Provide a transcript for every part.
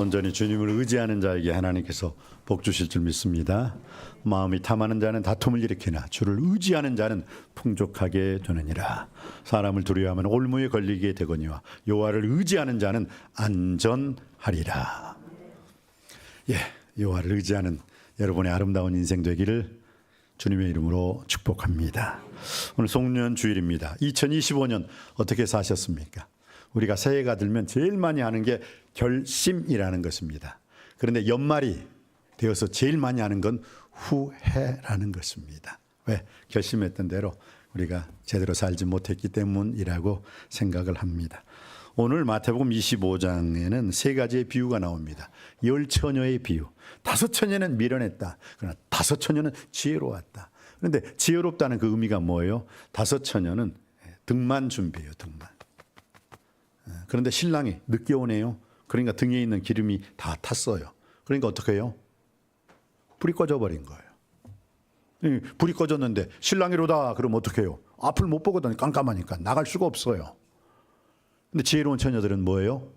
온전히 주님을 의지하는 자에게 하나님께서 복 주실 줄 믿습니다. 마음이 탐하는 자는 다툼을 일으키나 주를 의지하는 자는 풍족하게 되느니라. 사람을 두려워하면 올무에 걸리게 되거니와 여호와를 의지하는 자는 안전하리라. 여호와를 의지하는 여러분의 아름다운 인생 되기를 주님의 이름으로 축복합니다. 오늘 송년 주일입니다. 2025년 어떻게 사셨습니까? 우리가 새해가 들면 제일 많이 하는 게 결심이라는 것입니다. 그런데 연말이 되어서 제일 많이 하는 건 후회라는 것입니다. 왜? 결심했던 대로 우리가 제대로 살지 못했기 때문이라고 생각을 합니다. 오늘 마태복음 25장에는 세 가지의 비유가 나옵니다. 10처녀의 비유. 5처녀는 미련했다. 그러나 5처녀는 지혜로웠다. 그런데 지혜롭다는 그 의미가 뭐예요? 5처녀는 등만 준비해요. 등만. 그런데 신랑이 늦게 오네요. 그러니까 등에 있는 기름이 다 탔어요. 그러니까 어떻게 해요? 불이 꺼져버린 거예요. 불이 꺼졌는데 신랑이로다 그러면 어떻게 해요? 앞을 못 보거든. 깜깜하니까 나갈 수가 없어요. 근데 지혜로운 처녀들은 뭐예요?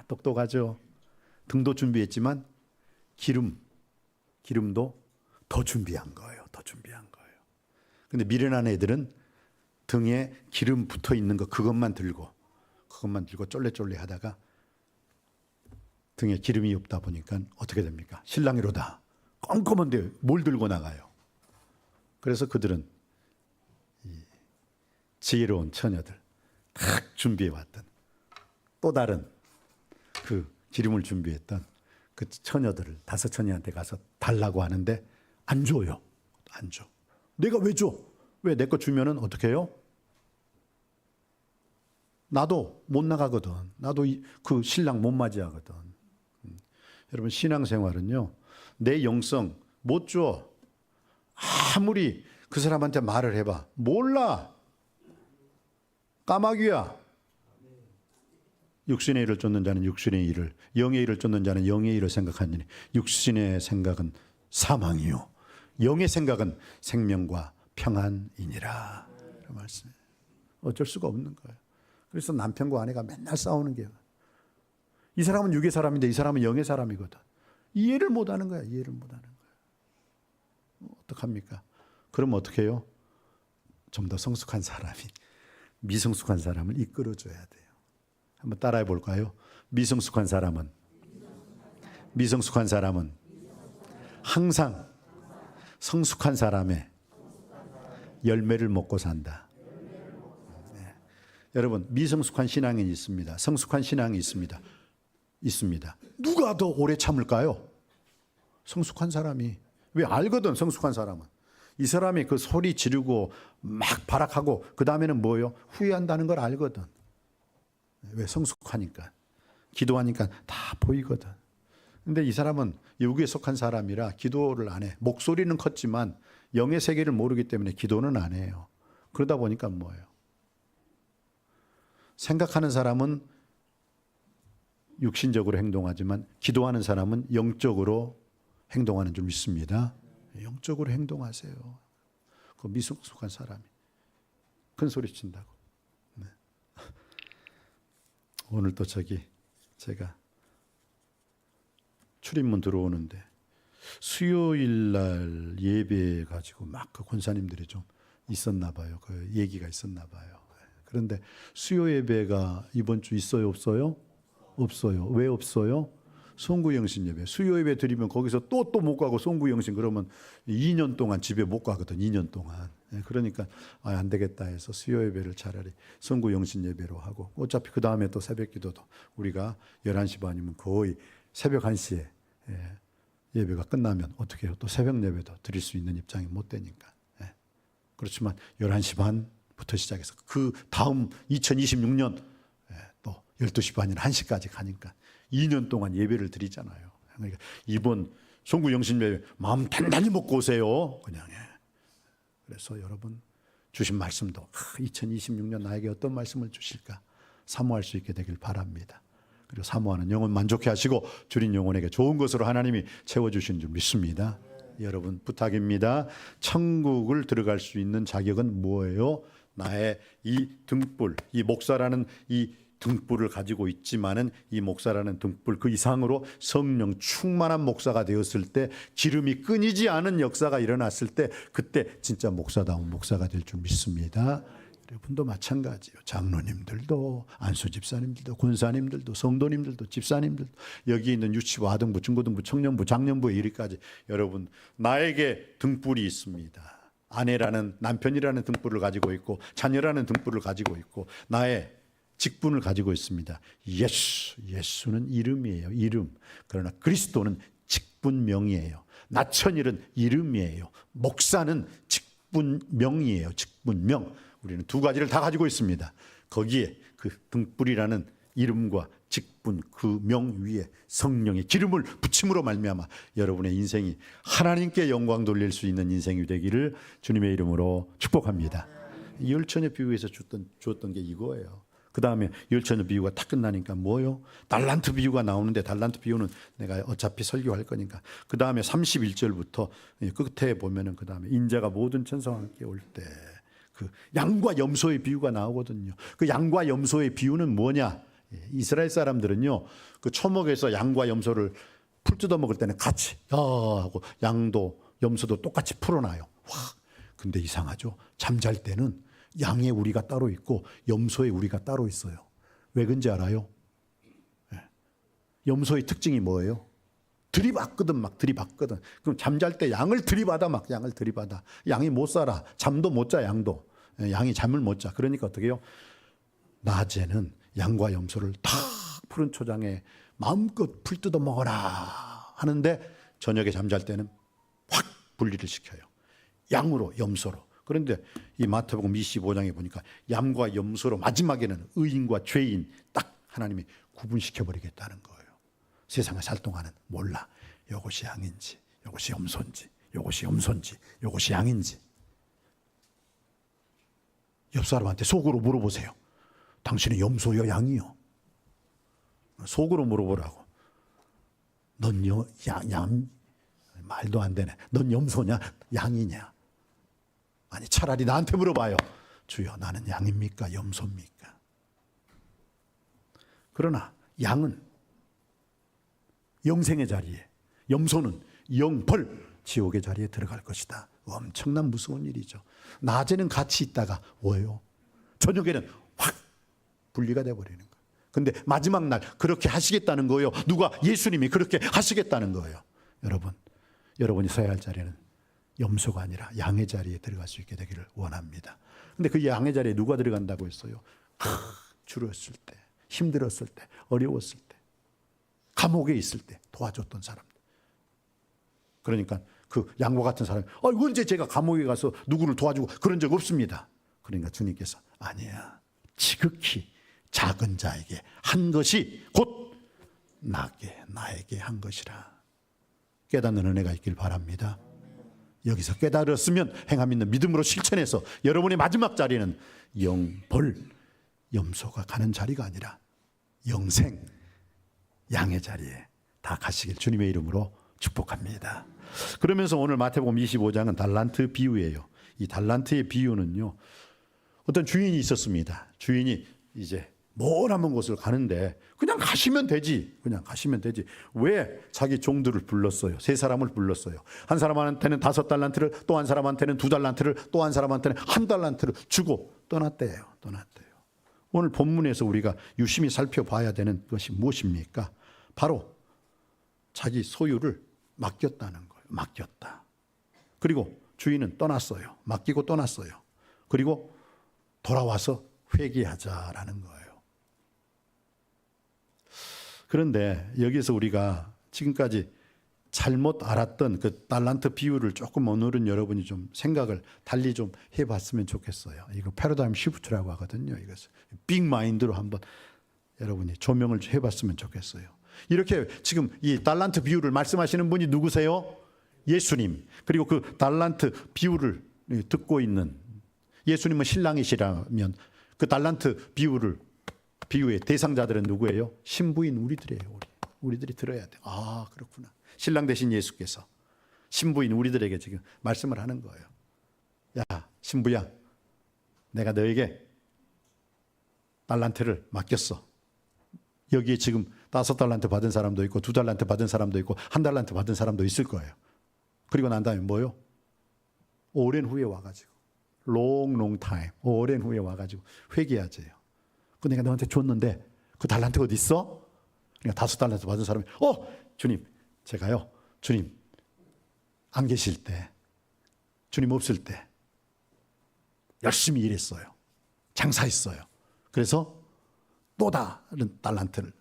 똑똑하죠. 등도 준비했지만 기름도 더 준비한 거예요. 더 준비한 거예요. 근데 미련한 애들은 등에 기름 붙어 있는 거 그것만 들고 쫄래쫄래 하다가 등에 기름이 없다 보니까 어떻게 됩니까? 신랑이로다. 껌껌한데 뭘 들고 나가요? 그래서 그들은 지혜로운 처녀들 딱 준비해왔던 또 다른 그 기름을 준비했던 그 처녀들을 5처녀한테 가서 달라고 하는데 안 줘요. 안 줘. 내가 왜 줘? 왜 내 거 주면은 어떻게 해요? 나도 못 나가거든. 나도 그 신랑 못 맞이하거든. 여러분 신앙생활은요. 내 영성 못 줘. 아무리 그 사람한테 말을 해봐. 몰라. 까마귀야. 육신의 일을 쫓는 자는 육신의 일을, 영의 일을 쫓는 자는 영의 일을 생각하느니 육신의 생각은 사망이요 영의 생각은 생명과 평안이니라. 이런 말씀. 어쩔 수가 없는 거예요. 그래서 남편과 아내가 맨날 싸우는 게요. 이 사람은 육의 사람인데 이 사람은 영의 사람이거든. 이해를 못하는 거야. 이해를 못하는 거야. 어떡합니까? 그럼 어떻게 해요? 좀 더 성숙한 사람이 미성숙한 사람을 이끌어줘야 돼요. 한번 따라해 볼까요? 미성숙한 사람은 항상 성숙한 사람의 열매를 먹고 산다. 여러분 미성숙한 신앙이 있습니다. 성숙한 신앙이 있습니다. 누가 더 오래 참을까요? 성숙한 사람이. 왜? 알거든. 성숙한 사람은 이 사람이 그 소리 지르고 막 발악하고 그 다음에는 뭐예요? 후회한다는 걸 알거든. 왜? 성숙하니까. 기도하니까 다 보이거든. 근데 이 사람은 육에 속한 사람이라 기도를 안 해. 목소리는 컸지만 영의 세계를 모르기 때문에 기도는 안 해요. 그러다 보니까 뭐예요? 생각하는 사람은 육신적으로 행동하지만 기도하는 사람은 영적으로 행동하는 줄 믿습니다. 영적으로 행동하세요. 그 미성숙한 사람이 큰 소리 친다고. 네. 오늘 또 제가 출입문 들어오는데 수요일 날 예배 가지고 막 그 권사님들이 좀 있었나 봐요. 그 얘기가 있었나 봐요. 그런데 수요 예배가 이번 주 있어요, 없어요? 없어요. 왜 없어요? 송구영신 예배. 수요 예배 드리면 거기서 또 못 가고 송구영신 그러면 2년 동안 집에 못 가거든. 2년 동안. 그러니까 안 되겠다 해서 수요 예배를 차라리 송구영신 예배로 하고 어차피 그 다음에 또 새벽 기도도 우리가 11시 반이면 거의 새벽 1시에 예배가 끝나면 어떻게 해요? 또 새벽 예배도 드릴 수 있는 입장이 못 되니까. 그렇지만 11시 반부터 시작해서 그 다음 2026년 또 12시 반이나 1시까지 가니까 2년 동안 예배를 드리잖아요. 그러니까 이번 송구 영신 예배 마음 단단히 먹고 오세요. 그냥. 그래서 여러분 주신 말씀도 2026년 나에게 어떤 말씀을 주실까 사모할 수 있게 되길 바랍니다. 그리고 사모하는 영혼 만족해 하시고 줄인 영혼에게 좋은 것으로 하나님이 채워주신 줄 믿습니다. 여러분 부탁입니다. 천국을 들어갈 수 있는 자격은 뭐예요? 나의 이 등불, 이 목사라는 이 등불을 가지고 있지만은 이 목사라는 등불 그 이상으로 성령 충만한 목사가 되었을 때, 기름이 끊이지 않은 역사가 일어났을 때, 그때 진짜 목사다운 목사가 될 줄 믿습니다. 여러분도 마찬가지예요. 장로님들도, 안수 집사님들도, 권사님들도, 성도님들도, 집사님들도, 여기 있는 유치부, 아등부, 중고등부, 청년부, 장년부에 이르기까지 여러분, 나에게 등불이 있습니다. 아내라는, 남편이라는 등불을 가지고 있고, 자녀라는 등불을 가지고 있고, 나의 직분을 가지고 있습니다. 예수는 이름이에요. 이름. 그러나 그리스도는 직분명이에요. 나천일은 이름이에요. 목사는 직분명이에요. 직분명. 우리는 두 가지를 다 가지고 있습니다. 거기에 그 등불이라는 이름과 직분, 그 명 위에 성령의 기름을 부침으로 말미암아 여러분의 인생이 하나님께 영광 돌릴 수 있는 인생이 되기를 주님의 이름으로 축복합니다. 열처녀 비유에서 주었던 게 이거예요. 그 다음에 열처녀 비유가 다 끝나니까 뭐요? 달란트 비유가 나오는데, 달란트 비유는 내가 어차피 설교할 거니까. 그 다음에 31절부터 끝에 보면은 그 다음에 인자가 모든 천사와 함께 올 때 그 양과 염소의 비유가 나오거든요. 그 양과 염소의 비유는 뭐냐? 이스라엘 사람들은요, 그 초목에서 양과 염소를 풀 뜯어 먹을 때는 같이 하고 양도 염소도 똑같이 풀어놔요. 와, 근데 이상하죠. 잠잘 때는 양의 우리가 따로 있고 염소의 우리가 따로 있어요. 왜 그런지 알아요? 염소의 특징이 뭐예요? 들이받거든, 막 들이받거든. 그럼 잠잘 때 양을 들이받아, 막 양을 들이받아. 양이 못 살아. 잠도 못 자, 양도. 양이 잠을 못 자. 그러니까 어떻게 해요? 낮에는 양과 염소를 탁 푸른 초장에 마음껏 풀 뜯어 먹어라 하는데, 저녁에 잠잘 때는 확 분리를 시켜요. 양으로, 염소로. 그런데 이 마태복음 25장에 보니까 양과 염소로 마지막에는 의인과 죄인 딱 하나님이 구분시켜버리겠다는 거예요. 세상에 살 동안은 몰라. 이것이 양인지, 이것이 염소인지, 이것이 염소인지, 이것이 양인지. 옆 사람한테 속으로 물어보세요. 당신은 염소요, 양이요? 속으로 물어보라고. 넌 양, 말도 안 되네. 넌 염소냐, 양이냐? 아니, 차라리 나한테 물어봐요. 주여, 나는 양입니까, 염소입니까? 그러나 양은 영생의 자리에, 염소는 영벌, 지옥의 자리에 들어갈 것이다. 엄청난 무서운 일이죠. 낮에는 같이 있다가 뭐예요? 저녁에는 확 분리가 돼버리는 거예요. 근데 마지막 날 그렇게 하시겠다는 거예요. 누가? 예수님이 그렇게 하시겠다는 거예요. 여러분이 서야 할 자리는 염소가 아니라 양의 자리에 들어갈 수 있게 되기를 원합니다. 근데 그 양의 자리에 누가 들어간다고 했어요? 줄었을 때, 힘들었을 때, 어려웠을 때, 감옥에 있을 때 도와줬던 사람들. 그러니까 그 양과 같은 사람이 언제 제가 감옥에 가서 누구를 도와주고 그런 적 없습니다. 그러니까 주님께서 아니야. 지극히 작은 자에게 한 것이 곧 나에게 한 것이라. 깨닫는 은혜가 있길 바랍니다. 여기서 깨달았으면 행함 있는 믿음으로 실천해서 여러분의 마지막 자리는 영벌, 염소가 가는 자리가 아니라 영생, 양의 자리에 다 가시길 주님의 이름으로 축복합니다. 그러면서 오늘 마태복음 25장은 달란트 비유예요. 이 달란트의 비유는요, 어떤 주인이 있었습니다. 주인이 이제 멀한 곳을 가는데 그냥 가시면 되지. 왜 자기 종들을 불렀어요? 세 사람을 불렀어요. 한 사람한테는 5달란트를, 또 한 사람한테는 2달란트를, 또 한 사람한테는 1달란트를 주고 떠났대요. 오늘 본문에서 우리가 유심히 살펴봐야 되는 것이 무엇입니까? 바로 자기 소유를 맡겼다는 거예요. 맡겼다. 그리고 주인은 떠났어요. 맡기고 떠났어요. 그리고 돌아와서 회개하자라는 거예요. 그런데 여기서 우리가 지금까지 잘못 알았던 그 달란트 비유를 조금 오늘은 여러분이 좀 생각을 달리 좀 해봤으면 좋겠어요. 이거 패러다임 시프트라고 하거든요. 이것을 빅 마인드로 한번 여러분이 조명을 해봤으면 좋겠어요. 이렇게 지금 이 달란트 비유를 말씀하시는 분이 누구세요? 예수님. 그리고 그 달란트 비유를 듣고 있는 예수님은 신랑이시라면 그 달란트 비유의 대상자들은 누구예요? 신부인 우리들이에요. 우리들이 들어야 돼. 아, 그렇구나. 신랑 되신 예수께서 신부인 우리들에게 지금 말씀을 하는 거예요. 야, 신부야, 내가 너에게 달란트를 맡겼어. 여기에 지금 5달란트 받은 사람도 있고 2달란트 받은 사람도 있고 1달란트 받은 사람도 있을 거예요. 그리고 난 다음에 뭐요? 오랜 후에 와가지고 long time 오랜 후에 와가지고 회개하재요. 그 내가 너한테 줬는데 그 달란트 어디 있어? 그러니까 5달란트 받은 사람이 주님 제가요 주님 안 계실 때 주님 없을 때 열심히 일했어요. 장사했어요. 그래서 또 다른 달란트를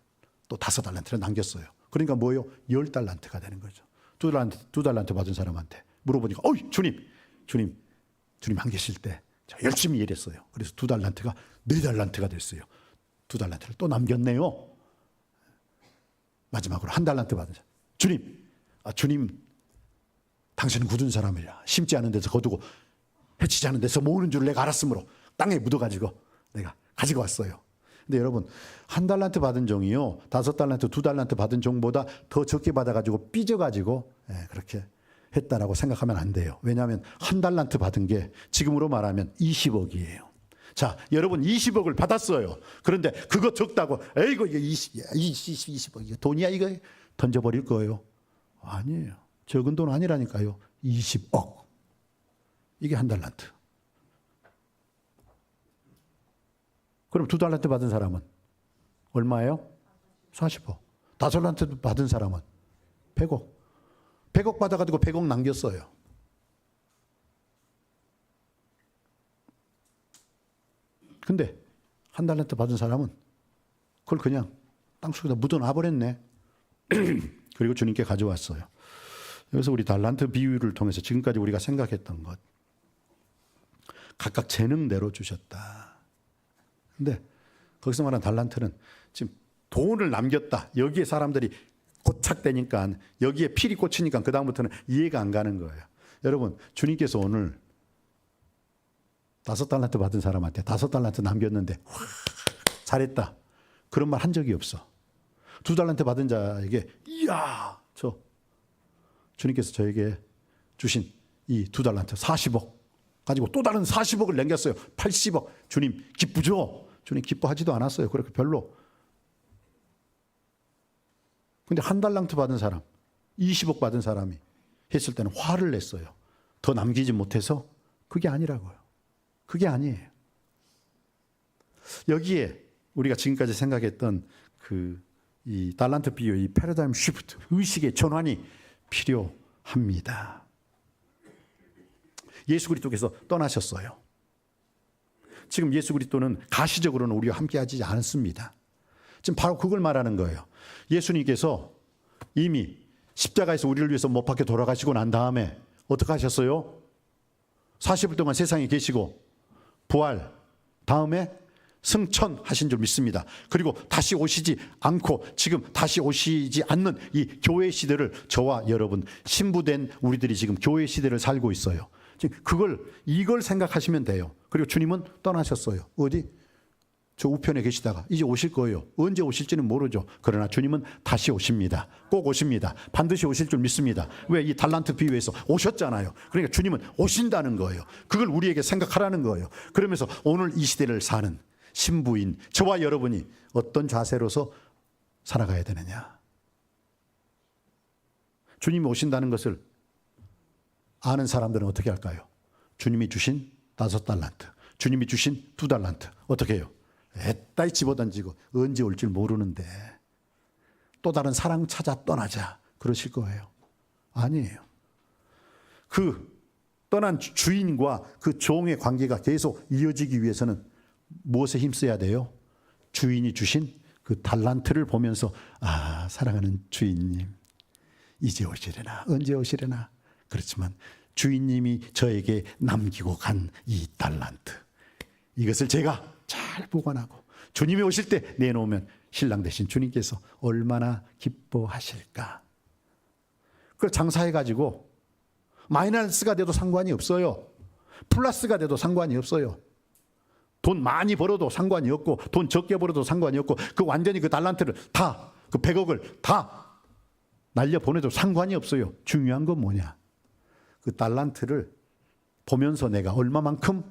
또 5달란트를 남겼어요. 그러니까 뭐예요? 10달란트가 되는 거죠. 2달란트 받은 사람한테 물어보니까 주님 안 계실 때 제가 열심히 일했어요. 그래서 2달란트가 4달란트가 됐어요. 2달란트를 또 남겼네요. 마지막으로 1달란트 받은 사람. 주님 당신은 굳은 사람이야. 심지 않은 데서 거두고 해치지 않은 데서 모으는 줄 내가 알았으므로 땅에 묻어가지고 내가 가지고 왔어요. 근데 여러분 1달란트 받은 종이요 5달란트 2달란트 받은 종보다 더 적게 받아가지고 삐져가지고 그렇게 했다라고 생각하면 안 돼요. 왜냐하면 1달란트 받은 게 지금으로 말하면 20억이에요. 자, 여러분 20억을 받았어요. 그런데 그거 적다고 이거 20억 이거 돈이야 이거 던져버릴 거예요. 아니에요. 적은 돈 아니라니까요. 20억. 이게 1달란트. 그럼 2달란트 받은 사람은 얼마예요? 40억. 5달란트 받은 사람은 100억. 100억 받아가지고 100억 남겼어요. 근데 1달란트 받은 사람은 그걸 그냥 땅속에다 묻어놔버렸네. 그리고 주님께 가져왔어요. 그래서 우리 달란트 비유를 통해서 지금까지 우리가 생각했던 것 각각 재능대로 주셨다. 근데 거기서 말하는 달란트는 지금 돈을 남겼다. 여기에 사람들이 고착되니까 여기에 필이 꽂히니까 그 다음부터는 이해가 안 가는 거예요. 여러분 주님께서 오늘 5달란트 받은 사람한테 5달란트 남겼는데 잘했다. 그런 말 한 적이 없어. 2달란트 받은 자에게 이야 주님께서 저에게 주신 이 2달란트 40억 가지고 또 다른 40억을 남겼어요. 80억. 주님 기쁘죠? 주님 기뻐하지도 않았어요. 그렇게 별로. 근데 1달란트 받은 사람 20억 받은 사람이 했을 때는 화를 냈어요. 더 남기지 못해서. 그게 아니라고요. 그게 아니에요. 여기에 우리가 지금까지 생각했던 이 달란트 비유, 이 패러다임 시프트, 의식의 전환이 필요합니다. 예수 그리스도께서 떠나셨어요. 지금 예수 그리스도는 가시적으로는 우리와 함께하지 않습니다. 지금 바로 그걸 말하는 거예요. 예수님께서 이미 십자가에서 우리를 위해서 못 박혀 돌아가시고 난 다음에 어떻게 하셨어요? 40일 동안 세상에 계시고 부활 다음에 승천하신 줄 믿습니다. 그리고 다시 오시지 않고 지금 다시 오시지 않는 이 교회 시대를 저와 여러분 신부된 우리들이 지금 교회 시대를 살고 있어요. 지금 이걸 생각하시면 돼요. 그리고 주님은 떠나셨어요. 어디? 저 우편에 계시다가 이제 오실 거예요. 언제 오실지는 모르죠. 그러나 주님은 다시 오십니다. 꼭 오십니다. 반드시 오실 줄 믿습니다. 왜? 이 달란트 비유에서 오셨잖아요. 그러니까 주님은 오신다는 거예요. 그걸 우리에게 생각하라는 거예요. 그러면서 오늘 이 시대를 사는 신부인 저와 여러분이 어떤 자세로서 살아가야 되느냐. 주님이 오신다는 것을 아는 사람들은 어떻게 할까요? 주님이 주신 5달란트, 주님이 주신 2달란트 어떻게 해요? 애따이 집어던지고 언제 올 줄 모르는데 또 다른 사랑 찾아 떠나자 그러실 거예요. 아니에요. 그 떠난 주인과 그 종의 관계가 계속 이어지기 위해서는 무엇에 힘써야 돼요? 주인이 주신 그 달란트를 보면서 사랑하는 주인님 이제 오시려나 언제 오시려나. 그렇지만 주인님이 저에게 남기고 간 이 달란트 이것을 제가 잘 보관하고 주님이 오실 때 내놓으면 신랑 되신 주님께서 얼마나 기뻐하실까. 그걸 장사해가지고 마이너스가 돼도 상관이 없어요. 플러스가 돼도 상관이 없어요. 돈 많이 벌어도 상관이 없고 돈 적게 벌어도 상관이 없고 완전히 그 달란트를 다 그 100억을 다 날려보내도 상관이 없어요. 중요한 건 뭐냐. 그 달란트를 보면서 내가 얼마만큼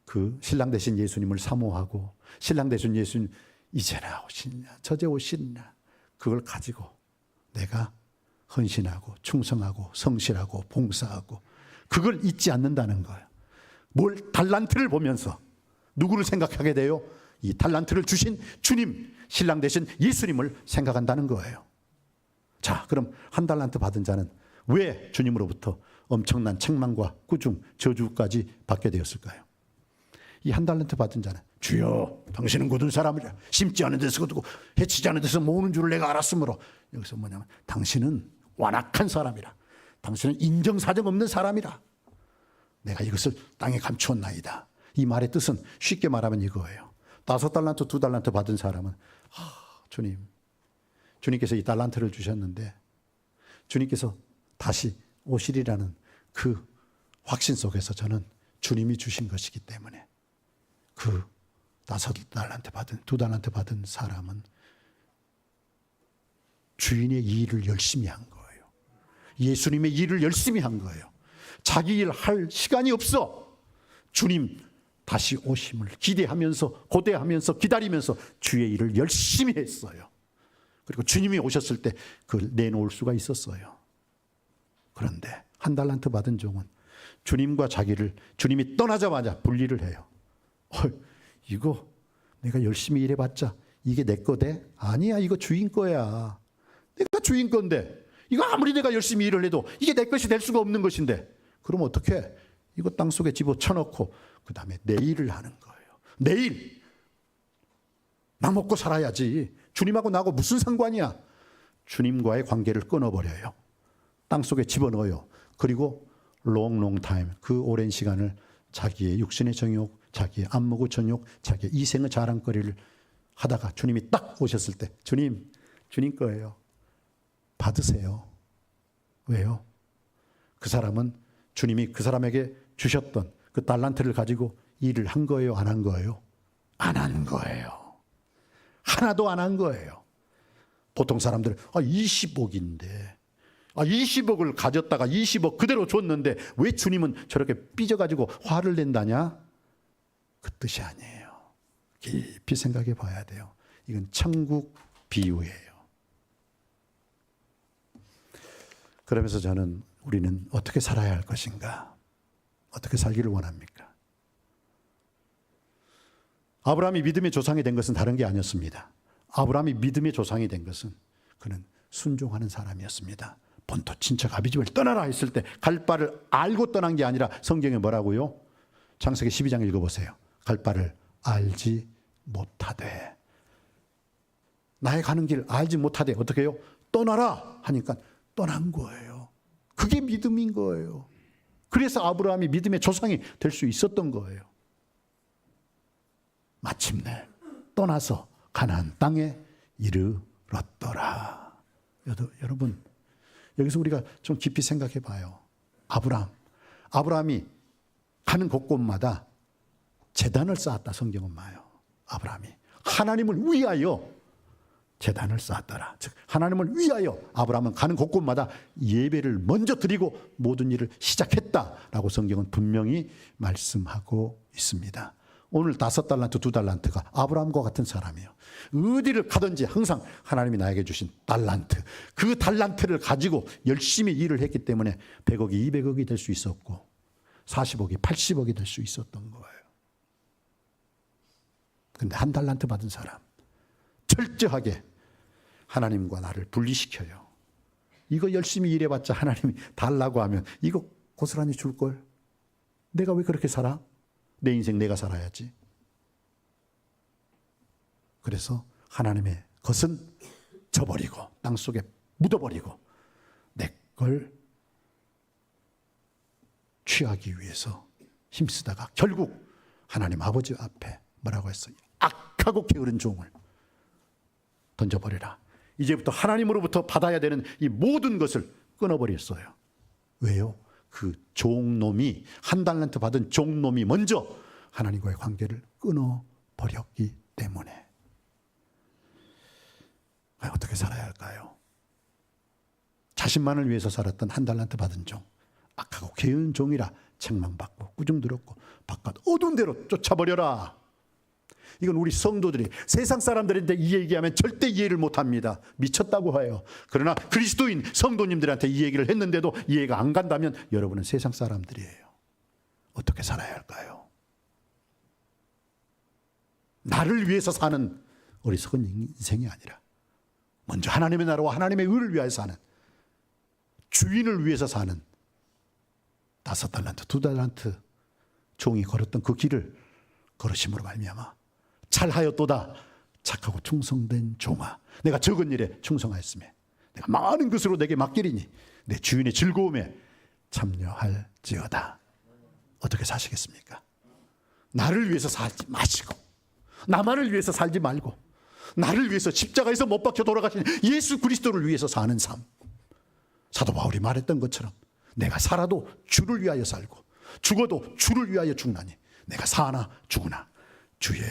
그 신랑 되신 예수님을 사모하고 신랑 되신 예수님 이제나 오시느냐 저제 오시느냐 그걸 가지고 내가 헌신하고 충성하고 성실하고 봉사하고 그걸 잊지 않는다는 거예요. 뭘 달란트를 보면서 누구를 생각하게 돼요? 이 달란트를 주신 주님, 신랑 되신 예수님을 생각한다는 거예요. 자, 그럼 한 달란트 받은 자는 왜 주님으로부터 엄청난 책망과 꾸중, 저주까지 받게 되었을까요? 이 한 달란트 받은 자는 주여 당신은 굳은 사람이라 심지 않은 데서 거두고 해치지 않은 데서 모으는 줄을 내가 알았으므로 여기서 뭐냐면 당신은 완악한 사람이라 당신은 인정사정 없는 사람이라 내가 이것을 땅에 감추었나이다. 이 말의 뜻은 쉽게 말하면 이거예요. 5달란트 2달란트 받은 사람은 주님께서 이 달란트를 주셨는데 주님께서 다시 오시리라는 그 확신 속에서 저는 주님이 주신 것이기 때문에 그 5달란트 받은 2달란트 받은 사람은 주인의 일을 열심히 한 거예요. 예수님의 일을 열심히 한 거예요. 자기 일 할 시간이 없어. 주님 다시 오심을 기대하면서 고대하면서 기다리면서 주의 일을 열심히 했어요. 그리고 주님이 오셨을 때 그걸 내놓을 수가 있었어요. 그런데 한 달란트 받은 종은 주님과 자기를 주님이 떠나자마자 분리를 해요. 이거 내가 열심히 일해봤자 이게 내 거 돼? 아니야, 이거 주인 거야. 내가 주인 건데 이거 아무리 내가 열심히 일을 해도 이게 내 것이 될 수가 없는 것인데 그럼 어떻게? 이거 땅속에 집어쳐넣고 그 다음에 내일을 하는 거예요. 내일 나 먹고 살아야지. 주님하고 나하고 무슨 상관이야. 주님과의 관계를 끊어버려요. 땅속에 집어넣어요. 그리고 long time 그 오랜 시간을 자기의 육신의 정욕, 자기의 안목의 정욕, 자기의 이생의 자랑거리를 하다가 주님이 딱 오셨을 때 주님 거예요. 받으세요. 왜요? 그 사람은 주님이 그 사람에게 주셨던 그 달란트를 가지고 일을 한 거예요? 안 한 거예요? 안 한 거예요. 하나도 안 한 거예요. 보통 사람들은 20억인데 20억을 가졌다가 20억 그대로 줬는데 왜 주님은 저렇게 삐져가지고 화를 낸다냐? 그 뜻이 아니에요. 깊이 생각해 봐야 돼요. 이건 천국 비유예요. 그러면서 우리는 어떻게 살아야 할 것인가? 어떻게 살기를 원합니까? 아브라함이 믿음의 조상이 된 것은 다른 게 아니었습니다. 아브라함이 믿음의 조상이 된 것은 그는 순종하는 사람이었습니다. 본토 친척 아비집을 떠나라 했을 때 갈 바를 알고 떠난 게 아니라 성경에 뭐라고요? 창세기 12장 읽어보세요. 갈 바를 알지 못하되 나의 가는 길 알지 못하되 어떻게 해요? 떠나라 하니까 떠난 거예요. 그게 믿음인 거예요. 그래서 아브라함이 믿음의 조상이 될 수 있었던 거예요. 마침내 떠나서 가나안 땅에 이르렀더라. 여러분 여기서 우리가 좀 깊이 생각해 봐요. 아브라함이 가는 곳곳마다 제단을 쌓았다. 성경은 말이에요. 아브라함이 하나님을 위하여 제단을 쌓았더라. 즉 하나님을 위하여 아브라함은 가는 곳곳마다 예배를 먼저 드리고 모든 일을 시작했다라고 성경은 분명히 말씀하고 있습니다. 오늘 5달란트 2달란트가 아브라함과 같은 사람이에요. 어디를 가든지 항상 하나님이 나에게 주신 달란트, 그 달란트를 가지고 열심히 일을 했기 때문에 100억이 200억이 될 수 있었고 40억이 80억이 될 수 있었던 거예요. 그런데 한 달란트 받은 사람 철저하게 하나님과 나를 분리시켜요. 이거 열심히 일해봤자 하나님이 달라고 하면 이거 고스란히 줄걸. 내가 왜 그렇게 살아? 내 인생 내가 살아야지. 그래서 하나님의 것은 저버리고 땅속에 묻어버리고 내 걸 취하기 위해서 힘쓰다가 결국 하나님 아버지 앞에 뭐라고 했어요? 악하고 게으른 종을 던져버리라. 이제부터 하나님으로부터 받아야 되는 이 모든 것을 끊어버렸어요. 왜요? 그 종놈이 한 달란트 받은 종놈이 먼저 하나님과의 관계를 끊어버렸기 때문에. 어떻게 살아야 할까요? 자신만을 위해서 살았던 한 달란트 받은 종, 악하고 게으른 종이라 책망받고 꾸중 들었고 바깥 어두운 데로 쫓아버려라. 이건 우리 성도들이 세상 사람들한테 이 얘기하면 절대 이해를 못합니다. 미쳤다고 해요. 그러나 그리스도인 성도님들한테 이 얘기를 했는데도 이해가 안 간다면 여러분은 세상 사람들이에요. 어떻게 살아야 할까요? 나를 위해서 사는 어리석은 인생이 아니라 먼저 하나님의 나라와 하나님의 의를 위하여 사는, 주인을 위해서 사는 5달란트, 2달란트 종이 걸었던 그 길을 걸으심으로 말미암아 잘하였도다 착하고 충성된 종아, 내가 적은 일에 충성하였으며 내가 많은 것으로 내게 맡기리니 내 주인의 즐거움에 참여할지어다. 어떻게 사시겠습니까? 나를 위해서 살지 마시고, 나만을 위해서 살지 말고, 나를 위해서 십자가에서 못 박혀 돌아가신 예수 그리스도를 위해서 사는 삶. 사도 바울이 말했던 것처럼 내가 살아도 주를 위하여 살고 죽어도 주를 위하여 죽나니 내가 사나 죽으나 주의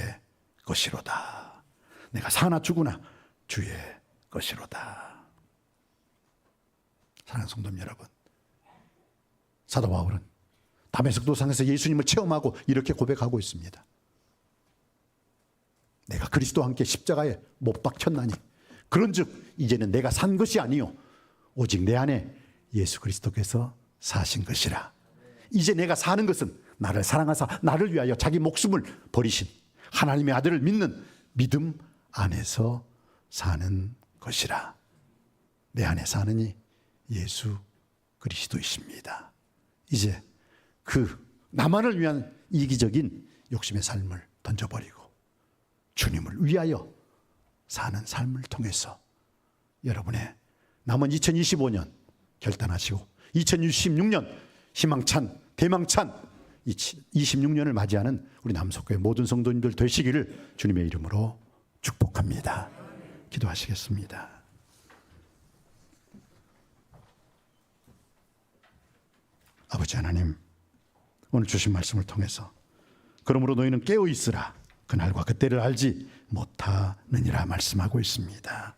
것이로다. 내가 사나 죽으나 주의 것이로다. 사랑하는 성도님 여러분, 사도 바울은 다메섹 도상에서 예수님을 체험하고 이렇게 고백하고 있습니다. 내가 그리스도와 함께 십자가에 못 박혔나니 그런즉 이제는 내가 산 것이 아니요 오직 내 안에 예수 그리스도께서 사신 것이라. 이제 내가 사는 것은 나를 사랑하사 나를 위하여 자기 목숨을 버리신 하나님의 아들을 믿는 믿음 안에서 사는 것이라. 내 안에 사느니 예수 그리스도이십니다. 이제 그 나만을 위한 이기적인 욕심의 삶을 던져버리고 주님을 위하여 사는 삶을 통해서 여러분의 남은 2025년 결단하시고 2026년 희망찬 대망찬 26년을 맞이하는 우리 남석교회 모든 성도님들 되시기를 주님의 이름으로 축복합니다. 기도하시겠습니다. 아버지 하나님, 오늘 주신 말씀을 통해서 그러므로 너희는 깨어 있으라 그날과 그때를 알지 못하느니라 말씀하고 있습니다.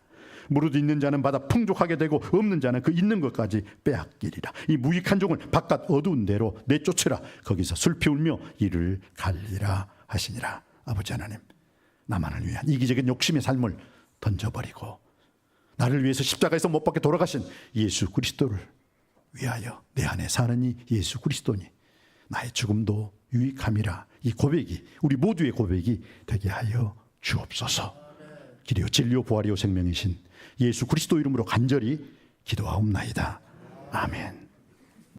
무릇 있는 자는 받아 풍족하게 되고 없는 자는 그 있는 것까지 빼앗기리라. 이 무익한 종을 바깥 어두운 데로 내쫓으라. 거기서 슬피 울며 이를 갈리라 하시니라. 아버지 하나님, 나만을 위한 이기적인 욕심의 삶을 던져버리고 나를 위해서 십자가에서 못 박혀 돌아가신 예수 그리스도를 위하여 내 안에 사는 이 예수 그리스도니 나의 죽음도 유익함이라. 이 고백이 우리 모두의 고백이 되게 하여 주옵소서. 길이요 진리요 부활이요 생명이신 예수 그리스도 이름으로 간절히 기도하옵나이다. 아멘.